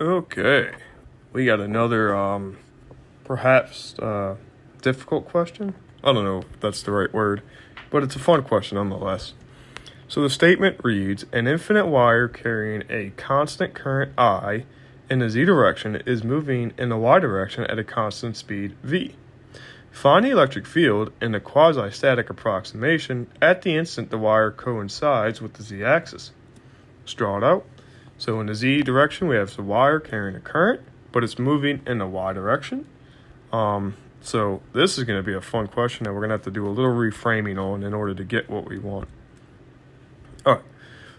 Okay, we got another perhaps difficult question. I don't know if that's the right word, but it's a fun question nonetheless. So the statement reads, an infinite wire carrying a constant current I in the z direction is moving in the y direction at a constant speed v. Find the electric field in the quasi-static approximation at the instant the wire coincides with the z-axis. Let's draw it out. So in the z direction, we have the wire carrying a current, but it's moving in the y direction. So this is going to be a fun question that we're going to have to do a little reframing on in order to get what we want. All right,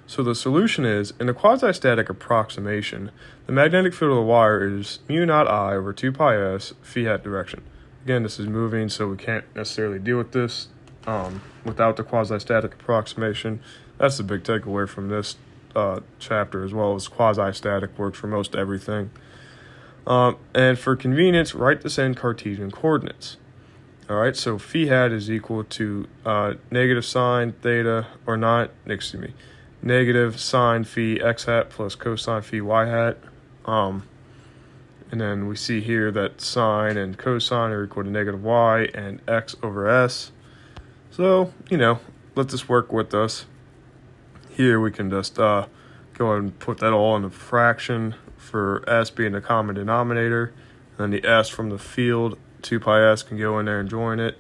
so the solution is, in the quasi-static approximation, the magnetic field of the wire is mu naught I over 2 pi s phi hat direction. Again, this is moving, so we can't necessarily deal with this without the quasi-static approximation. That's the big takeaway from this chapter, as well as quasi-static works for most everything. And for convenience, write this in Cartesian coordinates. All right, so phi hat is equal to negative sine theta, or not, excuse me, negative sine phi x hat plus cosine phi y hat. And then we see here that sine and cosine are equal to negative y and x over s. So, let this work with us. Here we can just go ahead and put that all in a fraction for s being the common denominator. And then the s from the field, 2 pi s, can go in there and join it.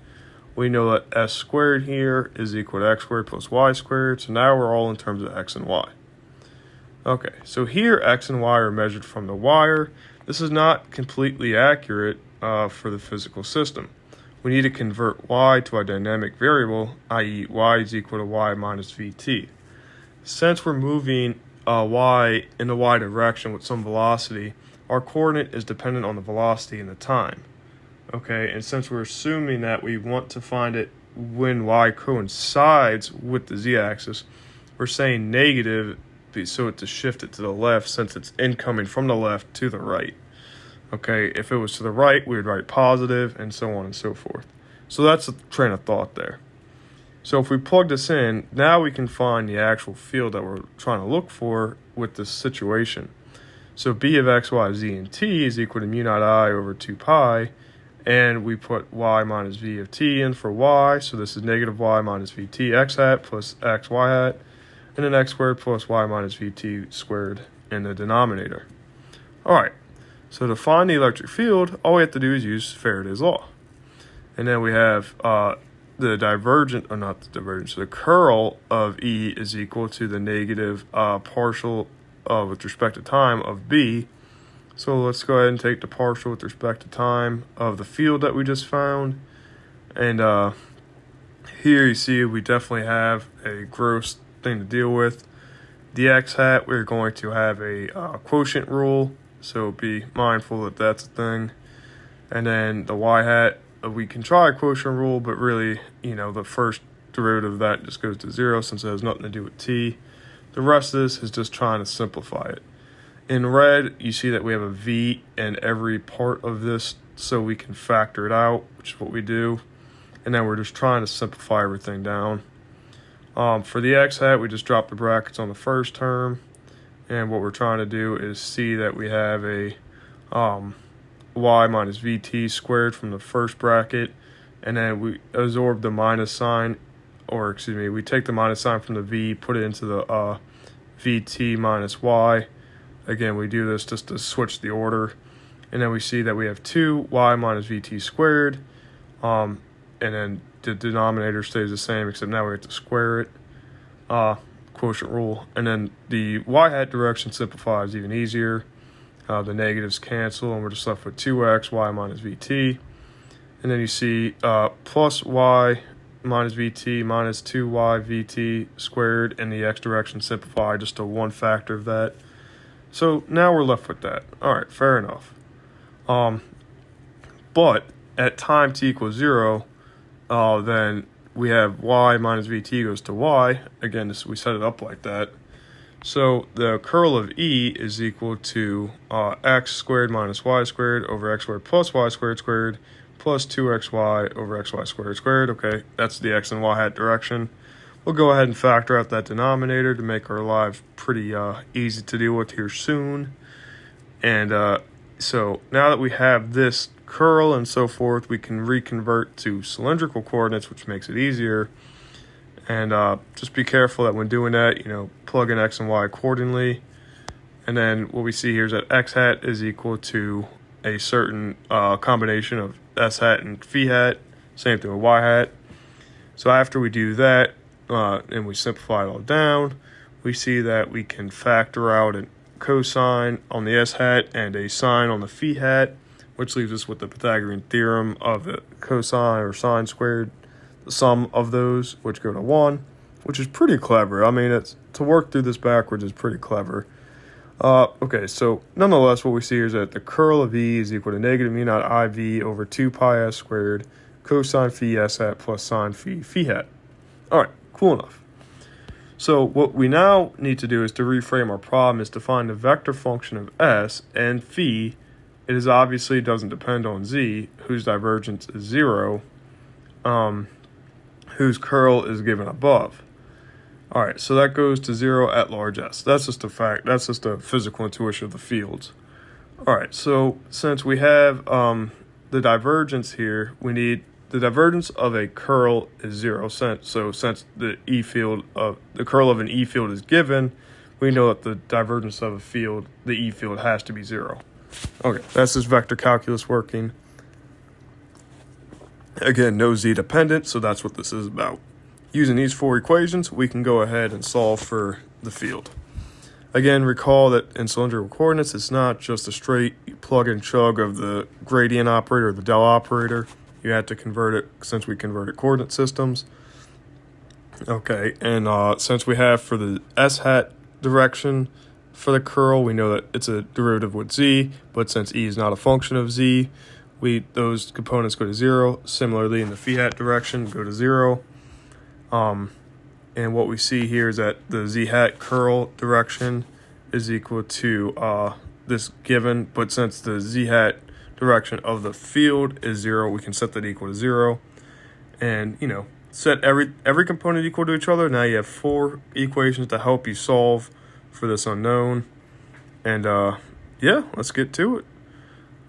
We know that s squared here is equal to x squared plus y squared. So now we're all in terms of x and y. Okay, so here x and y are measured from the wire. This is not completely accurate for the physical system. We need to convert y to a dynamic variable, i.e. y is equal to y minus vt. Since we're moving y in the y direction with some velocity, our coordinate is dependent on the velocity and the time. Okay, and since we're assuming that we want to find it when y coincides with the z-axis, we're saying negative so to shift it to the left since it's incoming from the left to the right. Okay, if it was to the right, we would write positive and so on and so forth. So that's a train of thought there. So if we plug this in, now we can find the actual field that we're trying to look for with this situation. So b of x, y, z, and t is equal to mu naught I over 2 pi, and we put y minus v of t in for y, so this is negative y minus vt x hat plus x y hat, and then x squared plus y minus vt squared in the denominator. All right, so to find the electric field, all we have to do is use Faraday's law. And then we have the curl of E is equal to the negative partial with respect to time of B. So let's go ahead and take the partial with respect to time of the field that we just found. And here you see we definitely have a gross thing to deal with. The x hat, we're going to have a quotient rule, so be mindful that that's a thing. And then the y hat, we can try a quotient rule, but really, the first derivative of that just goes to 0 since it has nothing to do with t. The rest of this is just trying to simplify it. In red, you see that we have a v in every part of this, so we can factor it out, which is what we do. And then we're just trying to simplify everything down. For the x hat, we just drop the brackets on the first term. And what we're trying to do is see that we have a y minus vt squared from the first bracket, and then we absorb the minus sign, we take the minus sign from the v, put it into the vt minus y. Again, we do this just to switch the order, and then we see that we have 2y minus vt squared, and then the denominator stays the same, except now we have to square it, quotient rule, and then the y hat direction simplifies even easier. The negatives cancel, and we're just left with 2x, y minus vt. And then you see plus y minus vt minus 2y vt squared, and the x direction simplify just to one factor of that. So now we're left with that. All right, fair enough. But at time t equals 0, then we have y minus vt goes to y. Again, we set it up like that. So the curl of E is equal to x squared minus y squared over x squared plus y squared squared plus 2xy over xy squared squared. Okay, that's the x and y hat direction. We'll go ahead and factor out that denominator to make our lives pretty easy to deal with here soon. And so now that we have this curl and so forth, we can reconvert to cylindrical coordinates, which makes it easier. And just be careful that when doing that, plug in x and y accordingly. And then what we see here is that x hat is equal to a certain combination of s hat and phi hat. Same thing with y hat. So after we do that and we simplify it all down, we see that we can factor out a cosine on the s hat and a sine on the phi hat, which leaves us with the Pythagorean theorem of the cosine or sine squared, the sum of those, which go to 1, which is pretty clever. I mean, to work through this backwards is pretty clever. Okay, so nonetheless, what we see here is that the curl of E is equal to negative mu naught IV over 2 pi s squared cosine phi s hat plus sine phi hat. All right, cool enough. So what we now need to do is to reframe our problem is to find the vector function of s and phi. It is obviously doesn't depend on z, whose divergence is 0, whose curl is given above. All right, so that goes to 0 at large s. That's just a fact. That's just a physical intuition of the fields. All right, so since we have the divergence here, we need the divergence of a curl is 0. Since the curl of an E field is given, we know that the divergence of a field, the E field, has to be 0. Okay, that's just vector calculus working. Again, no z dependent, so that's what this is about. Using these 4 equations, we can go ahead and solve for the field. Again, recall that in cylindrical coordinates, it's not just a straight plug and chug of the gradient operator or the del operator. You have to convert it since we converted coordinate systems. Okay, and since we have for the s hat direction for the curl, we know that it's a derivative with z, but since E is not a function of z, those components go to 0. Similarly, in the phi hat direction, go to 0. And what we see here is that the z hat curl direction is equal to this given, but since the z hat direction of the field is 0, we can set that equal to 0. And, set every component equal to each other. Now you have 4 equations to help you solve for this unknown. And, yeah, let's get to it.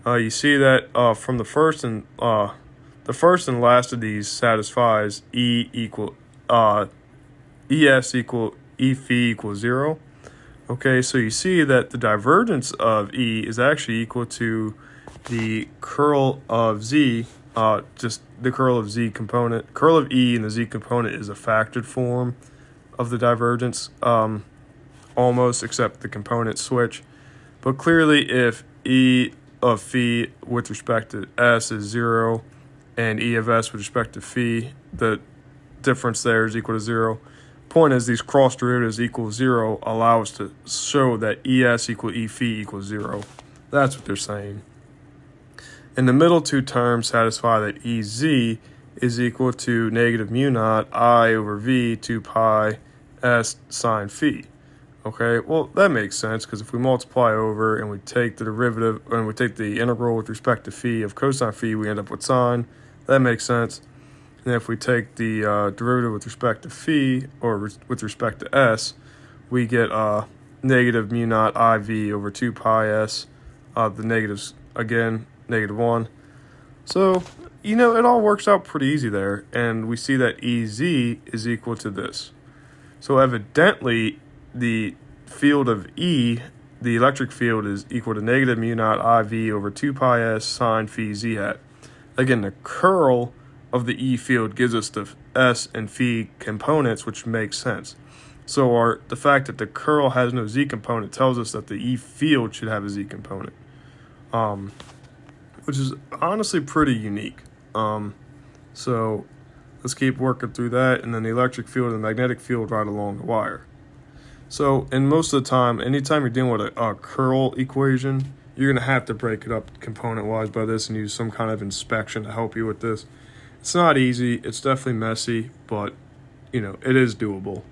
You see that from the first and last of these satisfies ES equal E phi equals 0. Okay, so you see that the divergence of E is actually equal to the curl of Z, just the curl of Z component. Curl of E and the Z component is a factored form of the divergence, almost, except the components switch. But clearly, if E of phi with respect to S is 0 and E of S with respect to phi, the difference there is equal to 0. Point is, these cross derivatives equal 0 allow us to show that ES equal E phi equals 0. That's what they're saying. And the middle 2 terms satisfy that EZ is equal to negative mu naught I over V 2 pi S sine phi. Okay, well, that makes sense because if we multiply over and we take the derivative and we take the integral with respect to phi of cosine phi, we end up with sine. That makes sense. And if we take the derivative with respect to phi or with respect to S, we get negative mu naught IV over 2 pi S. The negatives, again, negative 1. So, it all works out pretty easy there. And we see that EZ is equal to this. So evidently, the field of E, the electric field, is equal to negative mu naught IV over 2 pi S sine phi Z hat. Again, the curl of the E field gives us the S and phi components, which makes sense. So the fact that the curl has no Z component tells us that the E field should have a Z component, which is honestly pretty unique. So let's keep working through that, and then the electric field and the magnetic field right along the wire. So, and most of the time, anytime you're dealing with a curl equation, you're going to have to break it up component-wise by this and use some kind of inspection to help you with this. It's not easy. It's definitely messy, but, it is doable.